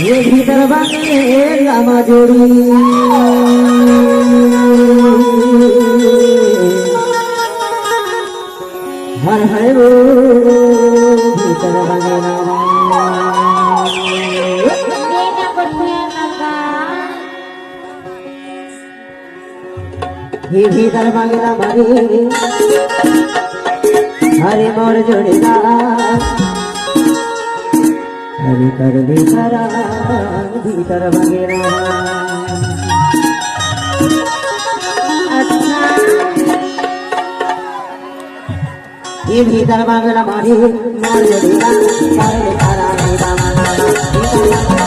ये भीतर बांगे रामा जोड़ी हर हर वो भीतर बांगे रामा ये भीतर बांगे रामा हरे मोर जोड़ीदा हरि कर भीतर वगैरह अच्छा ये भीतर वगैरह मारी मोर जोड़ीदा सारे तारा मोर जोड़ीदा